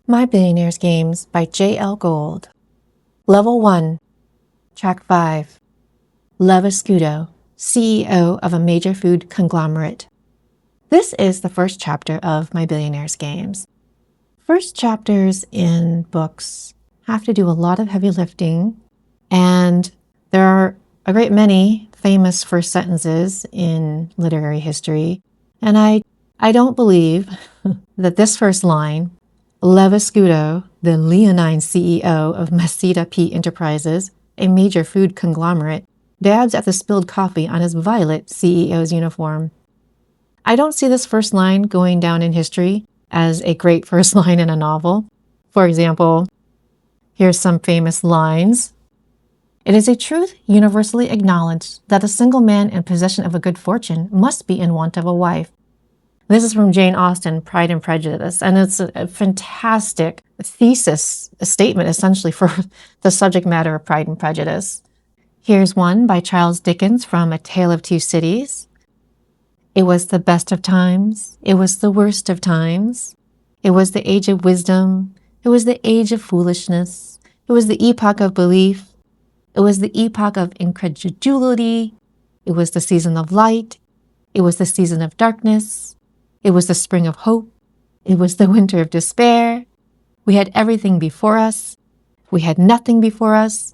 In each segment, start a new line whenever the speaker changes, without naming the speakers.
My Billionaires Games by J.L. Gold. Level 1, Track 5. Lev Escudo, CEO of a major food conglomerate. This is the first chapter of My Billionaires Games. First chapters in books have to do a lot of heavy lifting, and there are a great many famous first sentences in literary history, and I don't believe that this first line, Lev Escudo, the leonine CEO of Mesita P. Enterprises, a major food conglomerate, dabs at the spilled coffee on his violet CEO's uniform. I don't see this first line going down in history as a great first line in a novel. For example, here's some famous lines. It is a truth universally acknowledged that a single man in possession of a good fortune must be in want of a wife. This is from Jane Austen, Pride and Prejudice, and it's a fantastic thesis, a statement essentially for the subject matter of Pride and Prejudice. Here's one by Charles Dickens from A Tale of Two Cities. It was the best of times. It was the worst of times. It was the age of wisdom. It was the age of foolishness. It was the epoch of belief. It was the epoch of incredulity. It was the season of light. It was the season of darkness. It was the spring of hope. It was the winter of despair. We had everything before us. We had nothing before us.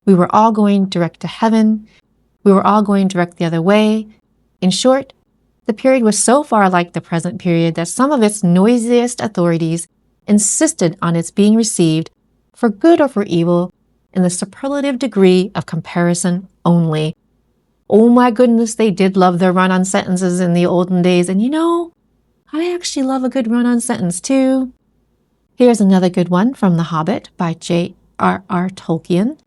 We were all going direct to heaven. We were all going direct the other way. In short, the period was so far like the present period that some of its noisiest authorities insisted on its being received, for good or for evil, in the superlative degree of comparison only. Oh my goodness, they did love their run-on sentences in the olden days, and I actually love a good run-on sentence too. Here's another good one from The Hobbit by J.R.R. Tolkien.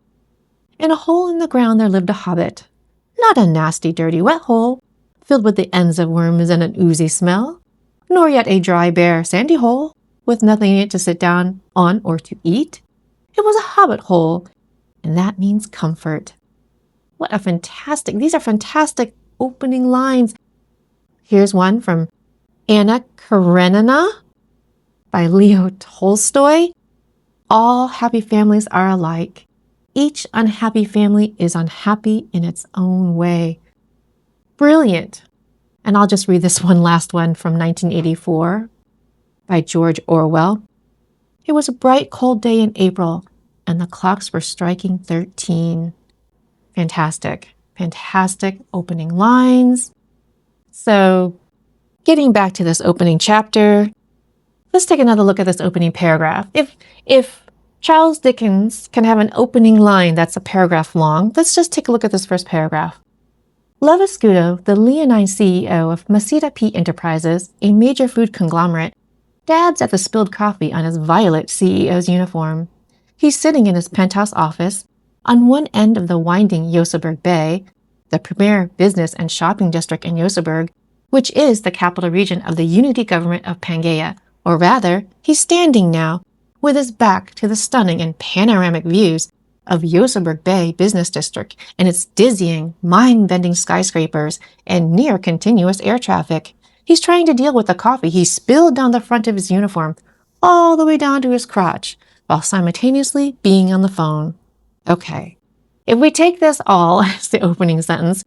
In a hole in the ground there lived a hobbit. Not a nasty, dirty, wet hole, filled with the ends of worms and an oozy smell, nor yet a dry, bare, sandy hole, with nothing in it to sit down on or to eat. It was a hobbit hole, and that means comfort. These are fantastic opening lines. Here's one from Anna Karenina by Leo Tolstoy. All happy families are alike. Each unhappy family is unhappy in its own way. Brilliant. And I'll just read this last one from 1984 by George Orwell. It was a bright, cold day in April, and the clocks were striking 13. Fantastic opening lines. So, getting back to this opening chapter, let's take another look at this opening paragraph. If Charles Dickens can have an opening line that's a paragraph long, let's just take a look at this first paragraph. Lev Escudo, the leonine CEO of Mesita P. Enterprises, a major food conglomerate, dabs at the spilled coffee on his violet CEO's uniform. He's sitting in his penthouse office on one end of the winding Joseberg Bay, the premier business and shopping district in Joseberg, which is the capital region of the unity government of Pangaea, or rather, he's standing now, with his back to the stunning and panoramic views of Joseberg Bay Business District and its dizzying, mind-bending skyscrapers and near-continuous air traffic. He's trying to deal with the coffee he spilled down the front of his uniform, all the way down to his crotch, while simultaneously being on the phone. Okay, if we take this all as the opening sentence,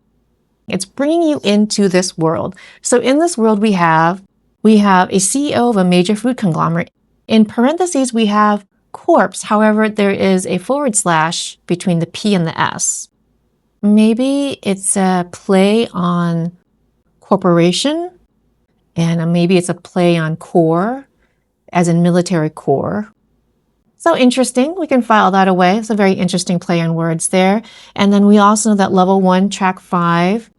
it's bringing you into this world. So in this world, we have a CEO of a major food conglomerate. In parentheses, we have corpse. However, there is a / between the P and the S. Maybe it's a play on corporation, and maybe it's a play on corps, as in military corps. So interesting. We can file that away. It's a very interesting play on words there. And then we also know that level 1, track 5.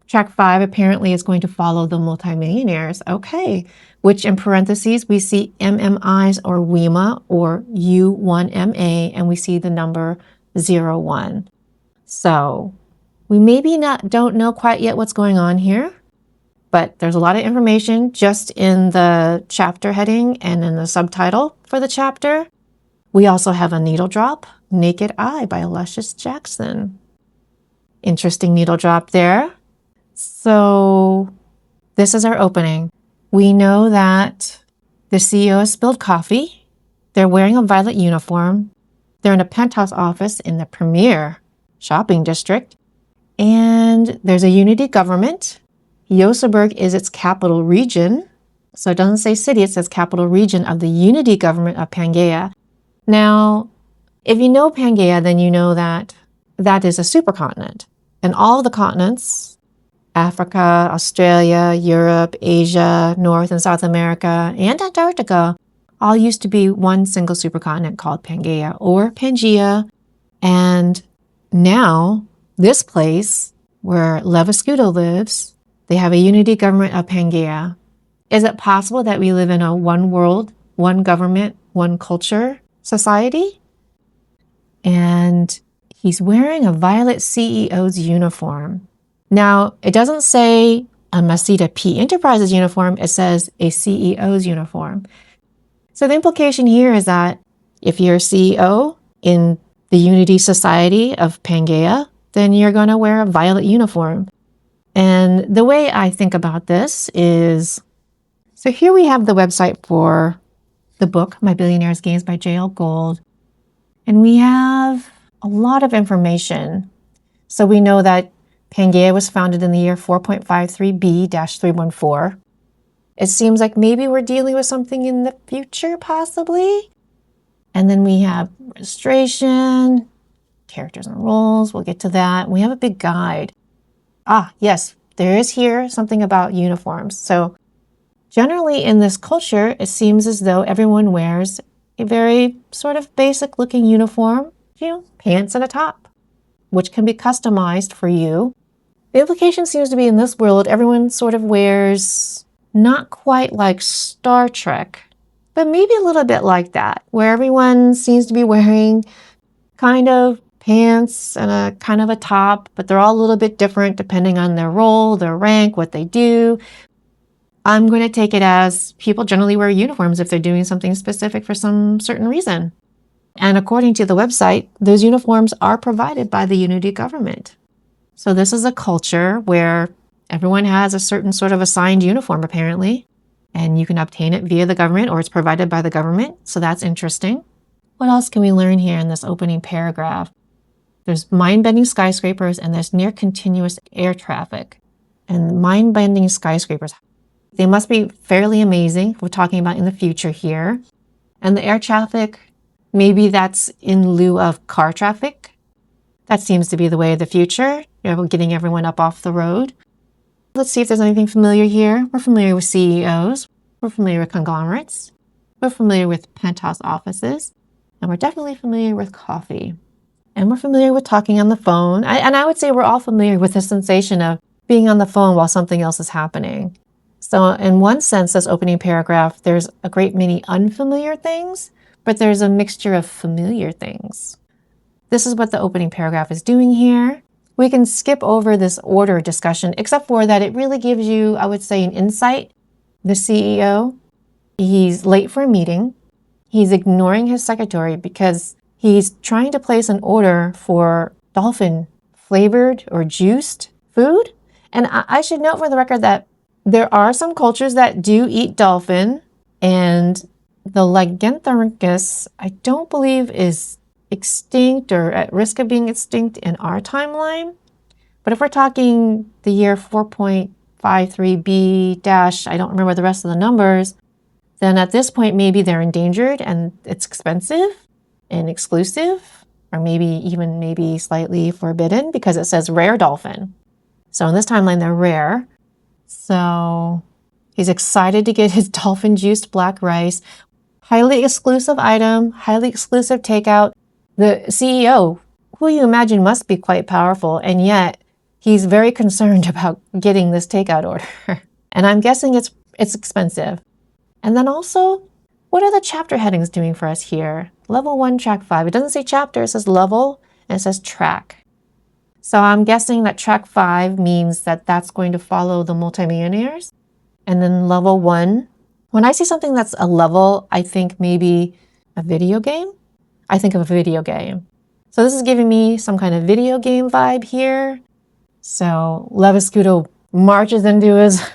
Track 5 apparently is going to follow the multimillionaires. Okay. Which in parentheses, we see MMIs or WEMA or U1MA, and we see the number 01. So we maybe don't know quite yet what's going on here, but there's a lot of information just in the chapter heading and in the subtitle for the chapter. We also have a needle drop, Naked Eye by Luscious Jackson. Interesting needle drop there. So this is our opening. We know that the CEO has spilled coffee They're wearing a violet uniform. They're in a penthouse office in the premier shopping district. And there's a unity government. Joseberg is its capital region. So it doesn't say city, it says capital region of the unity government of Pangaea. Now, if you know Pangaea, then you know that that is a supercontinent. And all the continents, Africa, Australia, Europe, Asia, North and South America, and Antarctica, all used to be one single supercontinent called Pangaea or Pangaea. And now, this place where Lev Escudo lives, they have a unity government of Pangaea. Is it possible that we live in a one world, one government, one culture society? And he's wearing a violet CEO's uniform. Now, it doesn't say a Masita P Enterprises uniform, it says a CEO's uniform. So the implication here is that if you're a CEO in the Unity Society of Pangaea, then you're going to wear a violet uniform. And the way I think about this is, so here we have the website for the book, My Billionaires Games by J.L. Gold. And we have a lot of information. So we know that Pangaea was founded in the year 4.53b-314. It seems like maybe we're dealing with something in the future, possibly. And then we have registration, characters and roles. We'll get to that. We have a big guide. Ah, yes, there is here something about uniforms. So generally in this culture, it seems as though everyone wears a very sort of basic looking uniform, pants and a top, which can be customized for you. The implication seems to be in this world, everyone sort of wears not quite like Star Trek, but maybe a little bit like that, where everyone seems to be wearing kind of pants and a kind of a top, but they're all a little bit different depending on their role, their rank, what they do. I'm going to take it as people generally wear uniforms if they're doing something specific for some certain reason. And according to the website, those uniforms are provided by the Unity government. So this is a culture where everyone has a certain sort of assigned uniform, apparently, and you can obtain it via the government or it's provided by the government. So that's interesting. What else can we learn here in this opening paragraph? There's mind-bending skyscrapers and there's near continuous air traffic. And mind-bending skyscrapers, they must be fairly amazing. We're talking about in the future here. And the air traffic, maybe that's in lieu of car traffic. That seems to be the way of the future, getting everyone up off the road. Let's see if there's anything familiar here. We're familiar with CEOs. We're familiar with conglomerates. We're familiar with penthouse offices. And we're definitely familiar with coffee. And we're familiar with talking on the phone. And I would say we're all familiar with the sensation of being on the phone while something else is happening. So in one sense, this opening paragraph, there's a great many unfamiliar things, but there's a mixture of familiar things. This is what the opening paragraph is doing here. We can skip over this order discussion, except for that it really gives you, I would say, an insight. The CEO, he's late for a meeting. He's ignoring his secretary because he's trying to place an order for dolphin flavored or juiced food. And I should note for the record that there are some cultures that do eat dolphin, and the Leganthorhynchus, I don't believe is extinct or at risk of being extinct in our timeline. But if we're talking the year 4.53b dash, I don't remember the rest of the numbers, then at this point maybe they're endangered and it's expensive and exclusive, or maybe slightly forbidden because it says rare dolphin. So in this timeline they're rare. So he's excited to get his dolphin juiced black rice. Highly exclusive item, highly exclusive takeout. The CEO, who you imagine must be quite powerful, and yet he's very concerned about getting this takeout order. And I'm guessing it's expensive. And then also, what are the chapter headings doing for us here? Level 1, track 5. It doesn't say chapter, it says level, and it says track. So I'm guessing that track 5 means that that's going to follow the multimillionaires. And then level 1, when I see something that's a level, I think maybe a video game. I think of a video game. So this is giving me some kind of video game vibe here. So Lev Escudo marches into his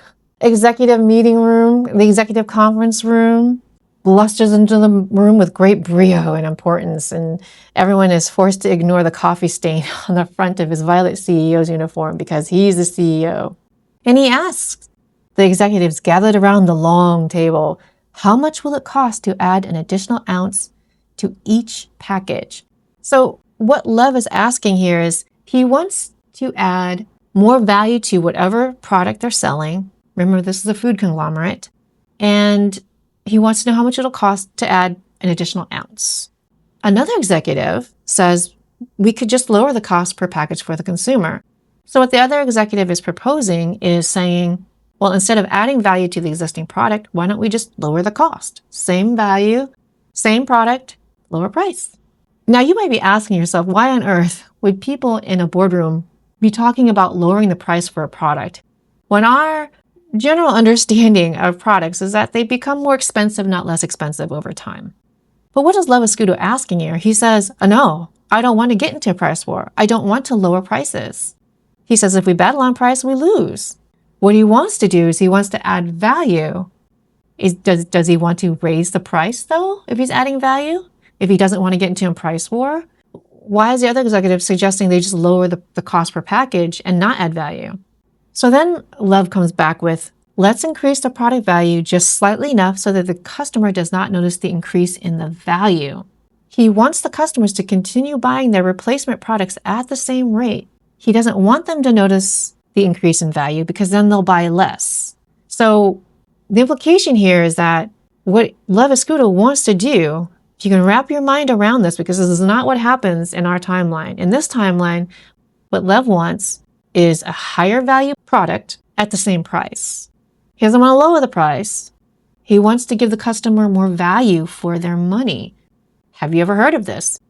executive meeting room, the executive conference room. blusters into the room with great brio and importance, and everyone is forced to ignore the coffee stain on the front of his violet CEO's uniform because he's the CEO. And he asks the executives gathered around the long table, how much will it cost to add an additional ounce to each package? So what Lev is asking here is he wants to add more value to whatever product they're selling. Remember, this is a food conglomerate. And he wants to know how much it'll cost to add an additional ounce. Another executive says we could just lower the cost per package for the consumer. So what the other executive is proposing is saying, well, instead of adding value to the existing product, why don't we just lower the cost? Same value, same product, lower price. Now you might be asking yourself, why on earth would people in a boardroom be talking about lowering the price for a product when our general understanding of products is that they become more expensive, not less expensive over time? But what is Lev Escudo asking here? He says, no, I don't want to get into a price war. I don't want to lower prices. He says if we battle on price, we lose. What he wants to do is he wants to add value. Does he want to raise the price, though, if he's adding value? If he doesn't want to get into a price war? Why is the other executive suggesting they just lower the cost per package and not add value? So then Lev comes back with, let's increase the product value just slightly enough so that the customer does not notice the increase in the value. He wants the customers to continue buying their replacement products at the same rate. He doesn't want them to notice the increase in value because then they'll buy less. So the implication here is that what Lev Escudo wants to do, if you can wrap your mind around this, because this is not what happens in our timeline. In this timeline, what Lev wants is a higher value product at the same price. He doesn't want to lower the price. He wants to give the customer more value for their money. Have you ever heard of this?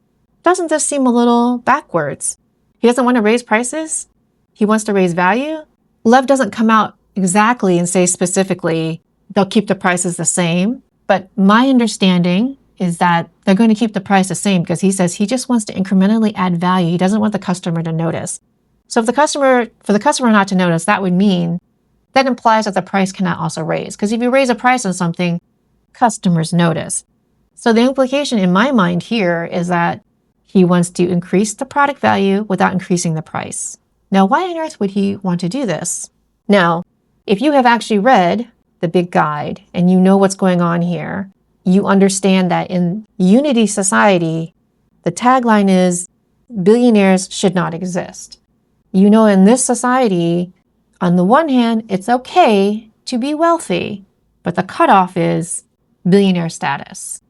Doesn't this seem a little backwards? He doesn't want to raise prices. He wants to raise value. Lev doesn't come out exactly and say specifically they'll keep the prices the same. But my understanding is that they're going to keep the price the same because he says he just wants to incrementally add value. He doesn't want the customer to notice. So for the customer not to notice, that would mean that implies that the price cannot also raise. Because if you raise a price on something, customers notice. So the implication in my mind here is that he wants to increase the product value without increasing the price. Now, why on earth would he want to do this? Now, if you have actually read the big guide and you know what's going on here, you understand that in Unity Society, the tagline is, billionaires should not exist. You know, in this society, on the one hand, it's okay to be wealthy, but the cutoff is billionaire status.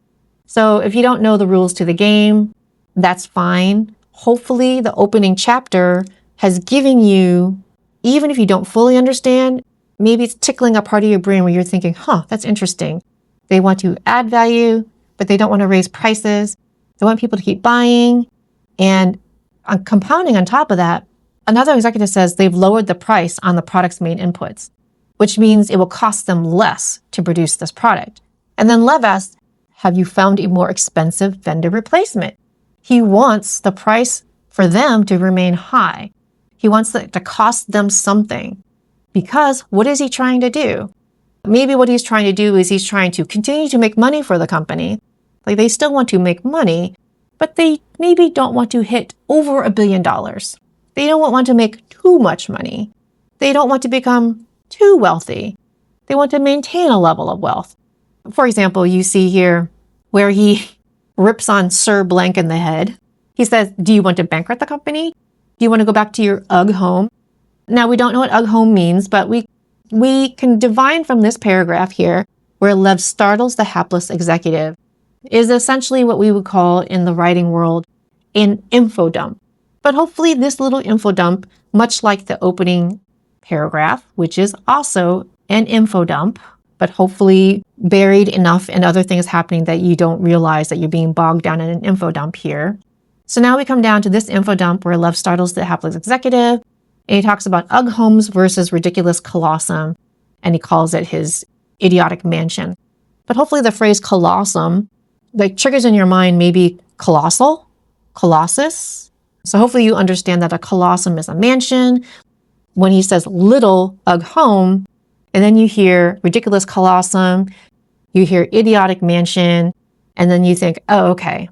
So if you don't know the rules to the game, that's fine. Hopefully the opening chapter has given you, even if you don't fully understand, maybe it's tickling a part of your brain where you're thinking, that's interesting. They want to add value, but they don't want to raise prices. They want people to keep buying. And compounding on top of that, another executive says they've lowered the price on the product's main inputs, which means it will cost them less to produce this product. And then Lev asks, have you found a more expensive vendor replacement? He wants the price for them to remain high. He wants it to cost them something. Because what is he trying to do? Maybe what he's trying to do is he's trying to continue to make money for the company. Like they still want to make money, but they maybe don't want to hit over $1 billion. They don't want to make too much money. They don't want to become too wealthy. They want to maintain a level of wealth. For example, you see here where he rips on Sir Blank in the head. He says, do you want to bankrupt the company? Do you want to go back to your UGG home? Now, we don't know what UGG home means, but we can divine from this paragraph here where Lev startles the hapless executive is essentially what we would call in the writing world an info dump. But hopefully this little info dump, much like the opening paragraph, which is also an info dump, but hopefully buried enough in other things happening that you don't realize that you're being bogged down in an info dump here. So now we come down to this info dump where Lev startles the hapless executive, and he talks about UGG homes versus ridiculous colossum, and he calls it his idiotic mansion. But hopefully the phrase colossum, like triggers in your mind maybe colossal, colossus. So hopefully you understand that a colossum is a mansion. When he says little UGG home, and then you hear ridiculous colossum, You hear idiotic mansion, and then you think, oh, okay.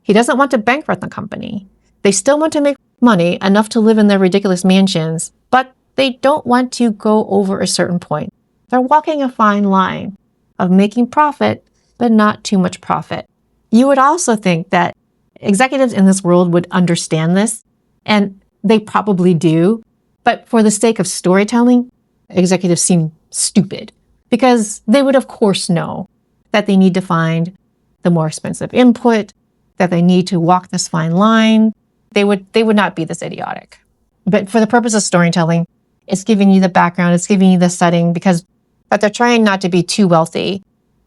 He doesn't want to bankrupt the company. They still want to make money enough to live in their ridiculous mansions, but they don't want to go over a certain point. They're walking a fine line of making profit, but not too much profit. You would also think that executives in this world would understand this, and they probably do. But for the sake of storytelling, executives seem stupid because they would, of course, know that they need to find the more expensive input, that they need to walk this fine line. They would not be this idiotic. But for the purpose of storytelling, it's giving you the background, it's giving you the setting because that they're trying not to be too wealthy.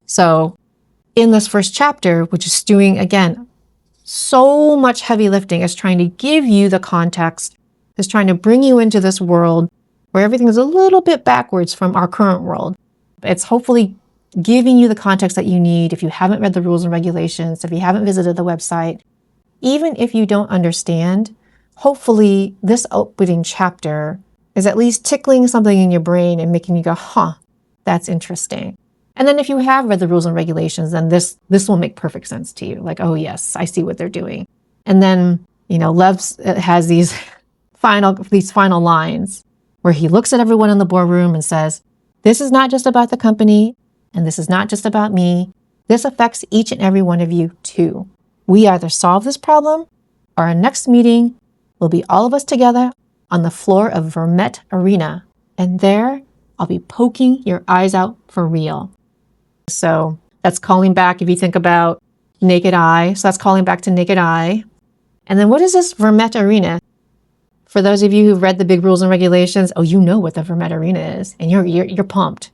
So in this first chapter, which is doing, again, so much heavy lifting, is trying to give you the context, is trying to bring you into this world where everything is a little bit backwards from our current world. It's hopefully giving you the context that you need if you haven't read the rules and regulations, if you haven't visited the website. Even if you don't understand, hopefully this opening chapter is at least tickling something in your brain and making you go, huh, that's interesting. And then if you have read the rules and regulations, then this will make perfect sense to you. Like, oh yes, I see what they're doing. And then, Lev has these final lines where he looks at everyone in the boardroom and says, this is not just about the company, and this is not just about me. This affects each and every one of you too. We either solve this problem, or our next meeting will be all of us together on the floor of Vermette Arena. And there, I'll be poking your eyes out for real. So that's calling back, if you think about Naked Eye. So that's calling back to Naked Eye. And then what is this Vermette Arena? For those of you who've read the big rules and regulations, oh, you know what the Vermette Arena is, and you're pumped.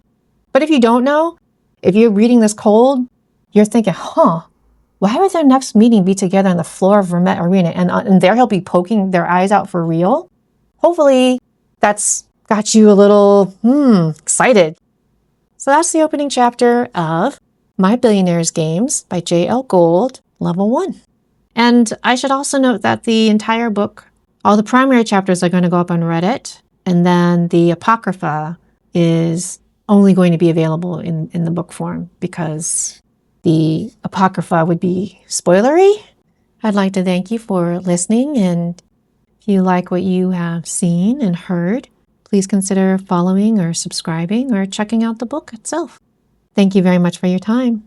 But if you don't know, if you're reading this cold, you're thinking, why would their next meeting be together on the floor of Vermette Arena? And there he'll be poking their eyes out for real? Hopefully that's got you a little excited. So that's the opening chapter of My Billionaires Games by J.L. Gold, Level 1. And I should also note that the entire book, all the primary chapters are going to go up on Reddit, and then the apocrypha is only going to be available in the book form because the apocrypha would be spoilery. I'd like to thank you for listening, and if you like what you have seen and heard, please consider following or subscribing or checking out the book itself. Thank you very much for your time.